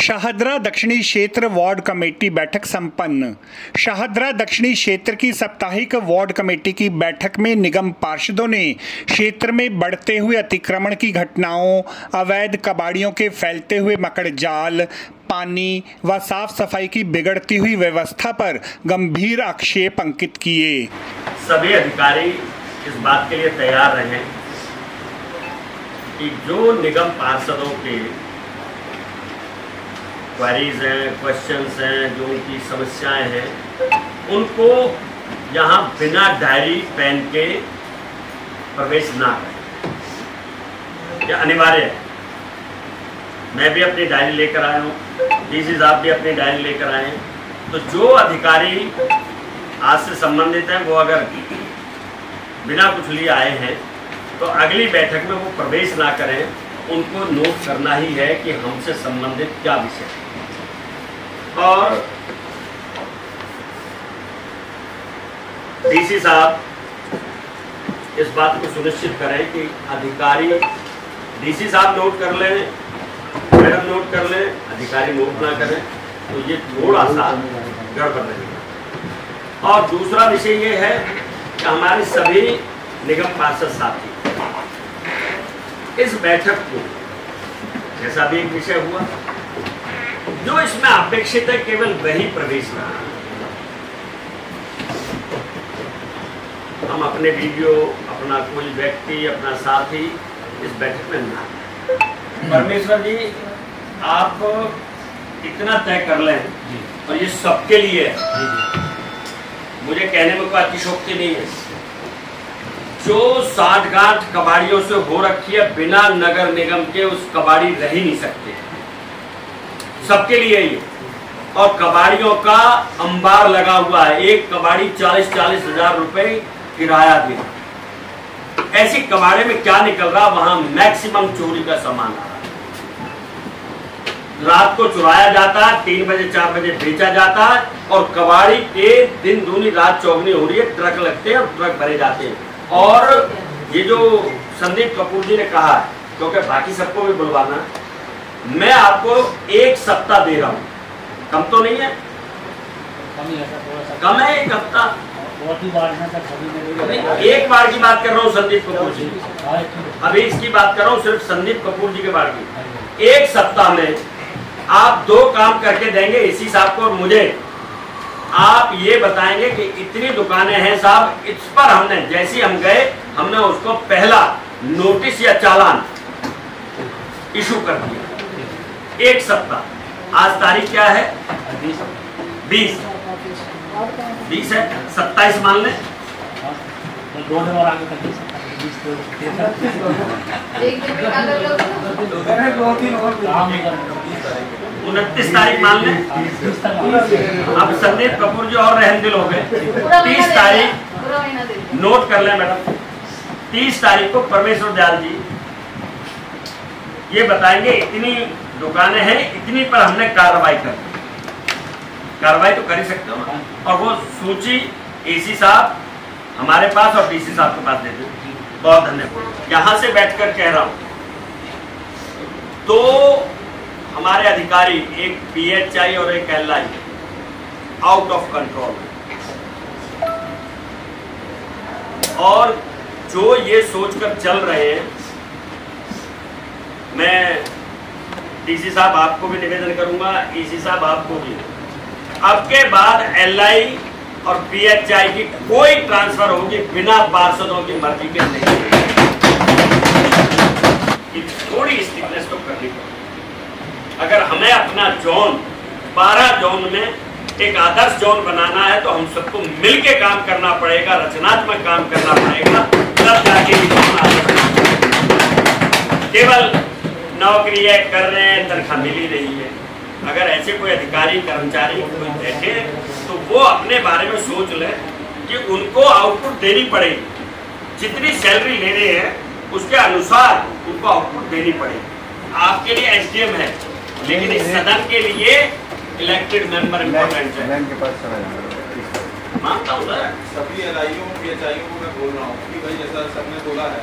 शाहदरा दक्षिणी क्षेत्र ward committee बैठक संपन्न। शाहदरा दक्षिणी क्षेत्र की साप्ताहिक वार्ड कमेटी की बैठक में निगम पार्षदों ने क्षेत्र में बढ़ते हुए अतिक्रमण की घटनाओं, अवैध कबाड़ियों के फैलते हुए मकड़ जाल, पानी व साफ सफाई की बिगड़ती हुई व्यवस्था पर गंभीर आक्षेप अंकित किए। सभी अधिकारी इस बात के लिए तैयार रहें कि जो निगम पार्षदों के क्वेरीज हैं, क्वेश्चंस हैं, जो उनकी समस्याएं हैं, उनको यहाँ बिना डायरी पेन के प्रवेश ना करें। यह अनिवार्य है। मैं भी अपनी डायरी लेकर आया हूँ, डीसी साहब भी अपनी डायरी लेकर आए हैं। तो जो अधिकारी आज से संबंधित हैं वो अगर बिना कुछ लिए आए हैं तो अगली बैठक में वो प्रवेश ना करें। उनको नोट करना ही है कि हमसे संबंधित क्या विषय है। और डीसी साहब इस बात को सुनिश्चित करें कि अधिकारी, डीसी साहब नोट कर लें, मैडम नोट कर लें, अधिकारी नोट ना करें, तो ये थोड़ा सा गड़बड़ रहेगा। और दूसरा विषय ये है कि हमारे सभी निगम पार्षद साथी इस बैठक को, जैसा भी एक विषय हुआ, जो इसमें अपेक्षित है केवल वही प्रवेश ना। हम अपने वीडियो, अपना कोई व्यक्ति, अपना साथी इस बैठक में ना। परमेश्वर जी, आप इतना तय कर लें और ये सबके लिए है। मुझे कहने में कोई अतिशोक्ति नहीं है। जो साठगांठ कबाड़ियों से हो रखी है, बिना नगर निगम के उस कबाड़ी रह ही नहीं सकते, सबके लिए ही। और कबाड़ियों का अंबार लगा हुआ है। एक कबाड़ी 40-40 हजार रुपए किराया दे। ऐसी कबाड़े में क्या निकल रहा, वहां मैक्सिमम चोरी का सामान आ रहा है। रात को चुराया जाता है, 3 बजे 4 बजे बेचा जाता है, और कबाड़ी के दिन दूनी रात चौगनी हो रही है। ट्रक लगते हैं और ट्रक भरे जाते हैं। और ये जो संदीप कपूर जी ने कहा है, क्योंकि बाकी सबको भी बुलवाना, मैं आपको 1 सप्ताह दे रहा हूँ। कम तो नहीं है, कम है 1 हफ्ता। एक बार की बात कर रहा हूँ संदीप कपूर जी, अभी इसकी बात कर रहा हूँ सिर्फ संदीप कपूर जी के बारे की। 1 सप्ताह में आप 2 काम करके देंगे इसी साहब को और मुझे। आप ये बताएंगे कि इतनी दुकानें हैं साहब, इस पर हमने, जैसे हम गए, हमने उसको पहला नोटिस या चालान इशू कर दिया। 1 सप्ताह। आज तारीख क्या है? 20 है, 27 मान लें। 29 तारीख मान लें। अब संदीप कपूर जी और रहमदिल हो गए। 30 तारीख नोट कर लें मैडम। 30 तारीख को परमेश्वर दयाल जी ये बताएंगे इतनी दुकानें हैं, इतनी पर हमने कार्रवाई कर दी। कार्रवाई तो कर ही सकते हो ना। और वो सूची एसी साहब हमारे पास और डीसी साहब के पास दे दें। बहुत धन्यवाद। यहां से बैठकर कह रहा हूं, तो हमारे अधिकारी, एक पीएचआई और एक एलआई आउट ऑफ कंट्रोल, और जो ये सोचकर चल रहे हैं, मैं डीसी साहब आपको भी निवेदन करूंगा, ईसी साहब आपको भी, अब के बाद एलआई और पीएचआई की कोई ट्रांसफर होगी बिना पार्षदों की मर्जी के नहीं। थोड़ी स्ट्रिक्टनेस तो करनी पड़ेगी। अगर हमें अपना जोन 12 जोन में एक आदर्श जोन बनाना है तो हम सबको मिलके काम करना पड़ेगा, रचनात्मक काम करना पड़ेगा, तब जाके ये जोन आगे बढ़ेगा। केवल नौकरी है, कर रहे हैं, तनख्वाह मिल ही रही है। अगर ऐसे कोई अधिकारी, कर्मचारी कोई बैठे तो वो अपने बारे में सोच ले कि उनको आउटपुट देनी पड़ेगी। जितनी सैलरी ले रहे हैं उसके अनुसार उनको आउटपुट देनी पड़ेगी। आपके लिए एसडीएम है, लेकिन इस सदन के लिए इलेक्टेड मेंबर इम्पोर्टेंट है। मानता हूँ सर, सभी एलआईओ पीएचआईओ को मैं बोल रहा हूँ कि भाई जैसा सबने बोला है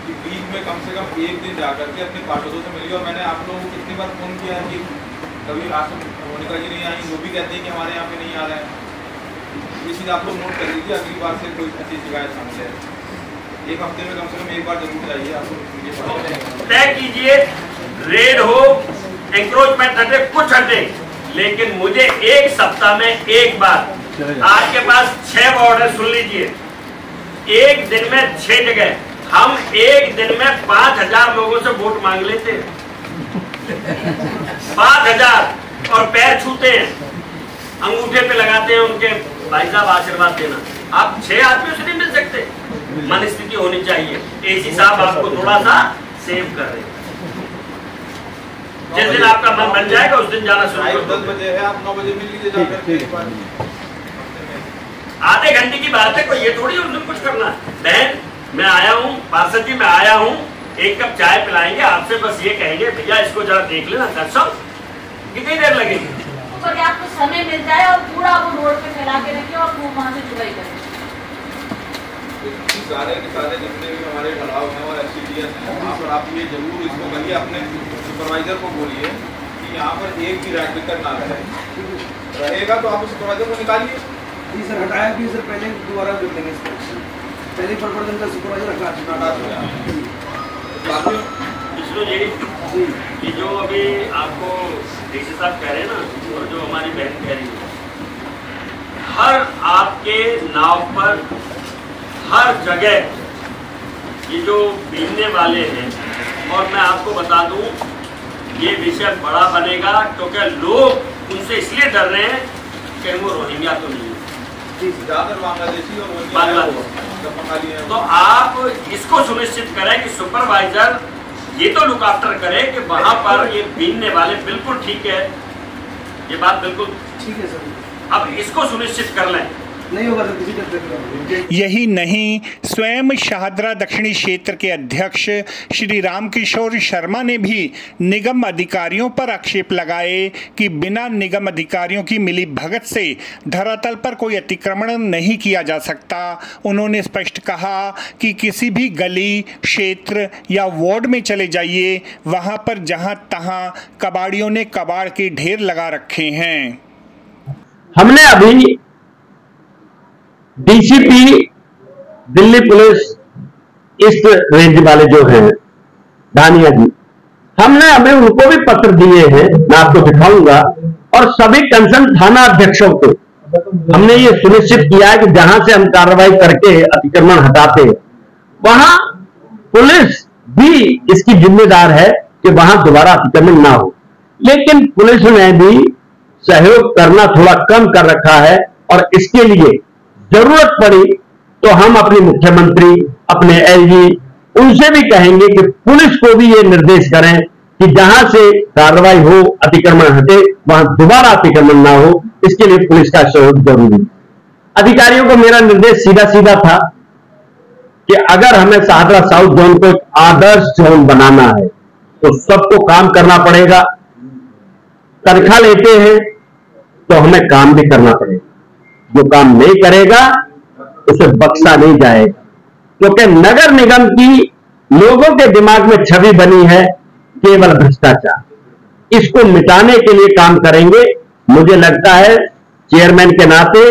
कि बीच में कम से कम एक दिन जाकर के अपने पार्षदों से मिलिए। और मैंने आप लोगों को कितनी बार फोन किया है कि कभी मोनिका जी नहीं आई, वो भी कहते हैं कि हमारे यहाँ पे नहीं आ रहे हैं। ये चीज़ आप लोग नोट कर लीजिए, अगली बार से कोई ऐसी शिकायत सामने आए, एक हफ्ते में कम से कम एक बार जरूर जाइए। आप लोग तय कीजिए, रेड हो, एंक्रोचमेंट हटे, कुछ हटे, लेकिन मुझे एक सप्ताह में एक बार, आपके पास 6 वार्ड है, सुन लीजिए, एक दिन में 6 जगह, हम एक दिन में 5000 लोगों से वोट मांग लेते हैं। 5000, और पैर छूते हैं, अंगूठे पे लगाते हैं उनके, भाई साहब आशीर्वाद देना। आप 6 आदमियों से नहीं मिल सकते, मन स्थिति होनी चाहिए। एसी साहब आपको थोड़ा सा सेव कर रहे हैं। जिस दिन आपका मन बन जाएगा उस दिन जाना शुरू कर दो। 10 बजे है, आप 9 बजे मिल लीजिए जाकर। आधे घंटे की बात है, कोई ये थोड़ी उस दिन कुछ करना। बहन मैं आया हूँ, पार्षद जी मैं आया हूँ, एक कप चाय पिलाएंगे आपसे, बस ये कहेंगे भैया इसको जरा देख लेना दर्शक, कितनी देर लगेगी? तो क्या आपको समय मिल जाए और पूरा वो रोड पे फैला के रखिए और वो वहाँ से जुड़ाई करें। सारे के सारे जितने भी हमारे ढलाव हैं और एसटीडीएस हैं, वहाँ पर आप ये जरूर इसको कहिए, अपने सुपरवाइजर को बोलिए कि यहाँ पर एक भी राइट विकेट ना रहेगा तो आप सुपरवाइजर को निकालिए। जी सर, हटाया भी सर, पहले दोबारा जोड़ देंगे इस पर। पहले प्रवर्तन का सुपरवाइजर हटा विष्णु जी, ये जो अभी आपको डीसी साहब कह रहे हैं ना, और जो हमारी बहन कह रही है, हर आपके नाव पर हर जगह ये जो बीनने वाले हैं, और मैं आपको बता दूं ये विषय बड़ा बनेगा, क्योंकि लोग उनसे इसलिए डर रहे हैं कि वो रोहिंग्या तो नहीं है, ज्यादातर बांग्लादेशी और बांग्लादेश। तो आप इसको सुनिश्चित करें कि सुपरवाइजर ये तो लुक आफ्टर करे कि वहां पर ये बीनने वाले बिल्कुल ठीक है, ये बात बिल्कुल ठीक है सर। अब इसको सुनिश्चित कर लें, नहीं होगा तो किसी का। यही नहीं, स्वयं शाहदरा दक्षिणी क्षेत्र के अध्यक्ष श्री रामकिशोर शर्मा ने भी निगम अधिकारियों पर आक्षेप लगाए कि बिना निगम अधिकारियों की मिली भगत से धरातल पर कोई अतिक्रमण नहीं किया जा सकता। उन्होंने स्पष्ट कहा कि किसी भी गली, क्षेत्र या वार्ड में चले जाइए, वहां पर जहां तहां कबाड़ियों ने कबाड़ के ढेर लगा रखे हैं। हमने अभी DCP Delhi police east range वाले जो हैं दानिया जी, हमने हमें उनको भी पत्र दिए हैं, मैं आपको दिखाऊंगा, और सभी कंसर्न थाना अध्यक्षों को हमने ये सुनिश्चित किया है कि जहां से हम कार्रवाई करके अतिक्रमण हटाते हैं, वहां पुलिस भी इसकी जिम्मेदार है कि वहां दोबारा अतिक्रमण ना हो। लेकिन पुलिस ने भी सहयोग करना थोड़ा कम कर रखा है, और इसके लिए जरूरत पड़ी तो हम अपने मुख्यमंत्री, अपने एलजी, उनसे भी कहेंगे कि पुलिस को भी ये निर्देश करें कि जहां से कार्रवाई हो, अतिक्रमण हटे, वहां दोबारा अतिक्रमण ना हो। इसके लिए पुलिस का सहयोग जरूरी है। अधिकारियों को मेरा निर्देश सीधा सीधा था कि अगर हमें शाहदरा साउथ जोन को एक आदर्श जोन बनाना है तो सबको काम करना पड़ेगा। तनख्वाह लेते हैं तो हमें काम भी करना पड़ेगा, जो काम नहीं करेगा उसे बख्शा नहीं जाएगा, क्योंकि नगर निगम की लोगों के दिमाग में छवि बनी है केवल भ्रष्टाचार। इसको मिटाने के लिए काम करेंगे। मुझे लगता है चेयरमैन के नाते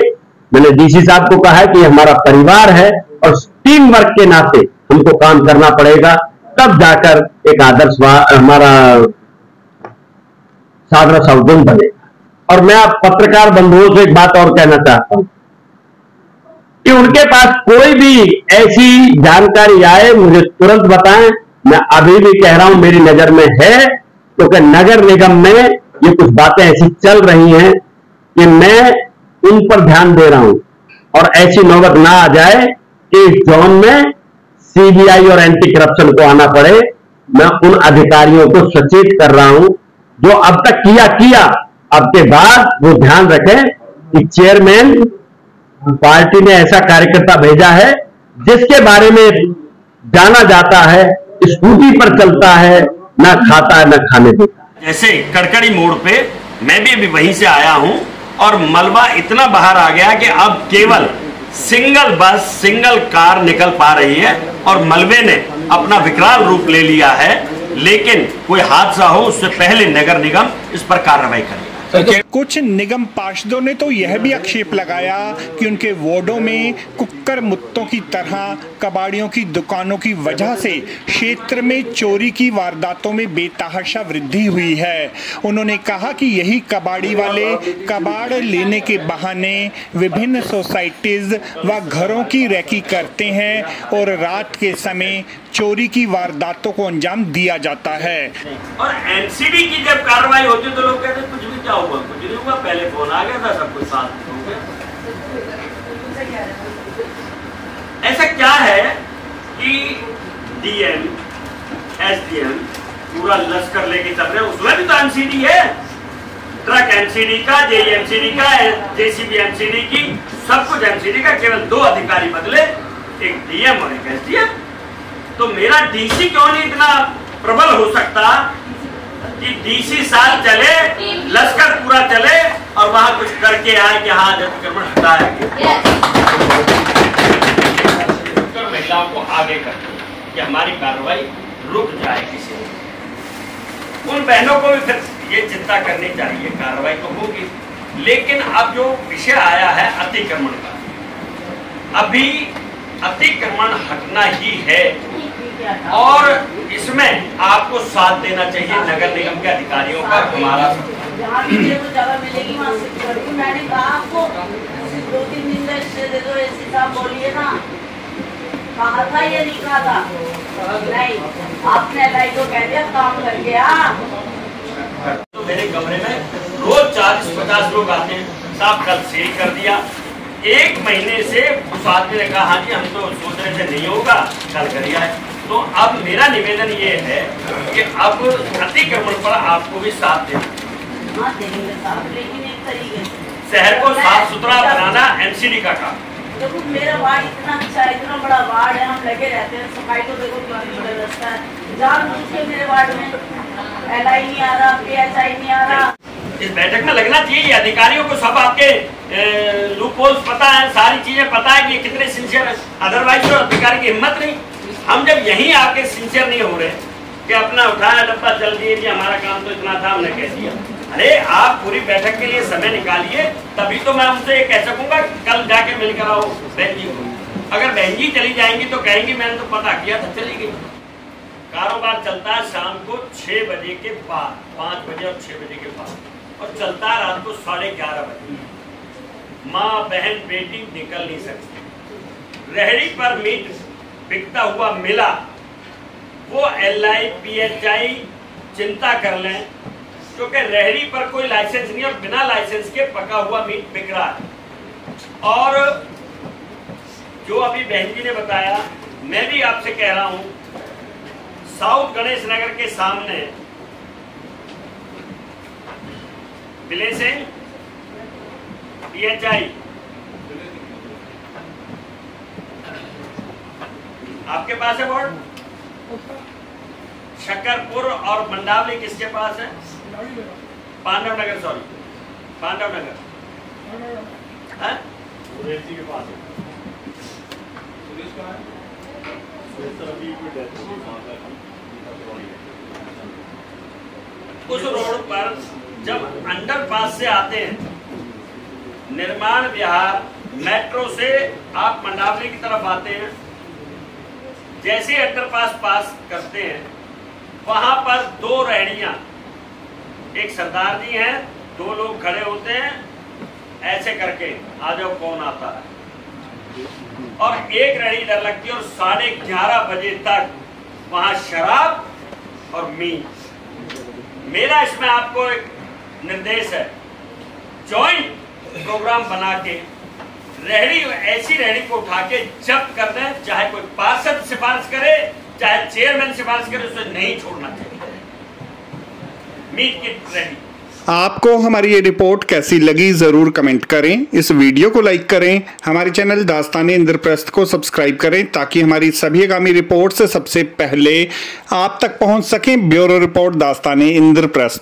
मैंने डीसी साहब को कहा है कि हमारा परिवार है, और टीम वर्क के नाते हमको काम करना पड़ेगा, तब जाकर एक आदर्श हमारा शाहदरा साउथ जोन बनेगा। और मैं आप पत्रकार बंधुओं से एक बात और कहना चाहता हूं कि उनके पास कोई भी ऐसी जानकारी आए मुझे तुरंत बताएं। मैं अभी भी कह रहा हूं मेरी नजर में है, क्योंकि नगर निगम में ये कुछ बातें ऐसी चल रही हैं कि मैं उन पर ध्यान दे रहा हूं, और ऐसी नौबत ना आ जाए कि इस जोन में सीबीआई और एंटी करप्शन को आना पड़े। मैं उन अधिकारियों को सचेत कर रहा हूं जो अब तक किया, अब के बाद वो ध्यान रखें कि चेयरमैन पार्टी ने ऐसा कार्यकर्ता भेजा है जिसके बारे में जाना जाता है, स्कूटी पर चलता है, ना खाता है ना खाने देता। जैसे कड़कड़ी मोड़ पे मैं भी अभी वहीं से आया हूं, और मलबा इतना बाहर आ गया कि अब केवल सिंगल बस, सिंगल कार निकल पा रही है, और मलबे ने अपना विकराल रूप ले लिया है। लेकिन कोई हादसा हो उससे पहले नगर निगम इस पर कार्रवाई करेगा। कुछ निगम पार्षदों ने तो यह भी आक्षेप लगाया कि उनके वार्डों में कुक्कर मुत्तों की तरह कबाड़ियों की दुकानों की वजह से क्षेत्र में चोरी की वारदातों में बेतहाशा वृद्धि हुई है। उन्होंने कहा कि यही कबाड़ी वाले कबाड़ लेने के बहाने विभिन्न सोसाइटीज व घरों की रैकी करते हैं और रात के समय चोरी की वारदातों को अंजाम दिया जाता है। और एनसीडी की जब कार्रवाई होती तो लोग कहते कुछ भी क्या हुआ, कुछ नहीं हुआ, पहले फोन आ गया था, सब कुछ साथ हो गया। ऐसा क्या है कि डीएम एसडीएम पूरा लश्कर लेके चल रहे हैं, उसमें भी तो एमसीडी है, ट्रक एमसीडी का, जेईएमसीडी का, जेसीबी एमसीडी की, सब कुछ एमसीडी का, केवल 2 अधिकारी बदले, एक डीएम और एक एसडीएम। तो मेरा डीसी क्यों नहीं इतना प्रबल हो सकता कि डीसी साल चले, लश्कर पूरा चले और वहां कुछ करके आए कि हाँ अतिक्रमण हटाया गया, महिलाओं को आगे कर कि हमारी कार्रवाई रुक जाए। किसी उन बहनों को भी फिर ये चिंता करनी चाहिए, कार्रवाई तो होगी, लेकिन अब जो विषय आया है अतिक्रमण का, अभी अतिक्रमण हटना ही है और इसमें आपको साथ देना चाहिए नगर निगम के अधिकारियों का। हमारा जहाँ भी को जगह मिलेगी वहाँ से मैंने कहा आपको 2-3 दिन में दे दो, ऐसे साहब बोलिए ना, कहा था ये नहीं कहा था, नहीं आपने लाई को कह दिया काम कर गया। तो मेरे कमरे में रोज 40-50 लोग आते हैं, साहब कल सील कर दिया। 1 महीने से उस आदमी ने कहा हाँ जी हम तो सोच रहे थे नहीं होगा, कल कर दिया है। तो अब मेरा निवेदन ये है कि अब अतिक्रमण पर आपको भी साथ देना, लेकिन एक तरीके से शहर को साफ सुथरा बनाना एमसीडी का काम। देखो मेरा वार्ड इतना अच्छा है, इतना बड़ा वार्ड है, हम लगे रहते हैं, सफाई तो देखो कितनी व्यवस्था है, जानबूझ के मेरे वार्ड में एलआई नहीं आ रहा, पीएचआई नहीं आ रहा। इस बैठक में लगना चाहिए, अधिकारियों को सब आपके लूपहोल्स पता है, सारी चीजें पता है कि ये कितने सिंसियर है, अदरवाइज तो अधिकारी की हिम्मत नहीं। हम जब यहीं आके सिंसियर नहीं हो रहे कि अपना उठाया डब्बा चल दिए जी हमारा काम तो इतना था हमने कह दिया, अरे आप पूरी बैठक के लिए समय निकालिए, तभी तो मैं उनसे ये कह सकूंगा कल जाके मिलकर आओ बहन जी को। अगर बहन जी चली जाएंगी तो कहेंगी मैंने तो पता किया था, चली गई। कारोबार चलता है शाम को 6 बजे के बाद, 5 बजे और 6 बजे के बाद, और चलता है रात को 11:30 बजे। माँ बहन बेटी निकल नहीं सकती। रेहड़ी पर मीट बिकता हुआ मिला, वो एलआई पीएचआई चिंता कर लें, क्योंकि रेहड़ी पर कोई लाइसेंस नहीं और बिना लाइसेंस के पका हुआ मीट बिक रहा है। और जो अभी बहन जी ने बताया, मैं भी आपसे कह रहा हूं, साउथ गणेश नगर के सामने बिलेसिंग पीएचआई आपके पास है बोर्ड, शकरपुर और मंडावली किसके पास है? पांडव नगर, सॉरी पांडव नगर के पास है। उस रोड पर जब अंडरपास से आते हैं, निर्माण विहार मेट्रो से आप मंडावली की तरफ आते हैं, जैसे अंडरपास पास करते हैं वहां पर 2 रेहड़ियां, एक सरदार जी हैं, 2 लोग खड़े होते हैं ऐसे करके, आ जाओ कौन आता है, और एक रेहड़ी इधर लगती है और 11:30 बजे तक वहां शराब और मीट। मेरा इसमें आपको एक निर्देश है, जॉइंट प्रोग्राम बना के रेहड़ी, ऐसी रेहड़ी को उठा के जब्त कर दें, चाहे कोई पार्षद सिफारिश करे, चाहे चेयरमैन सिफारिश करे, उसे नहीं छोड़ना चाहिए मीट की रेहड़ी। आपको हमारी ये रिपोर्ट कैसी लगी जरूर कमेंट करें, इस वीडियो को लाइक करें, हमारे चैनल दास्तान इंद्रप्रस्थ को सब्सक्राइब करें ताकि हमारी सभी आगामी रिपोर्ट से सबसे पहले आप तक पहुंच सकें। ब्यूरो रिपोर्ट दास्तान इंद्रप्रस्थ।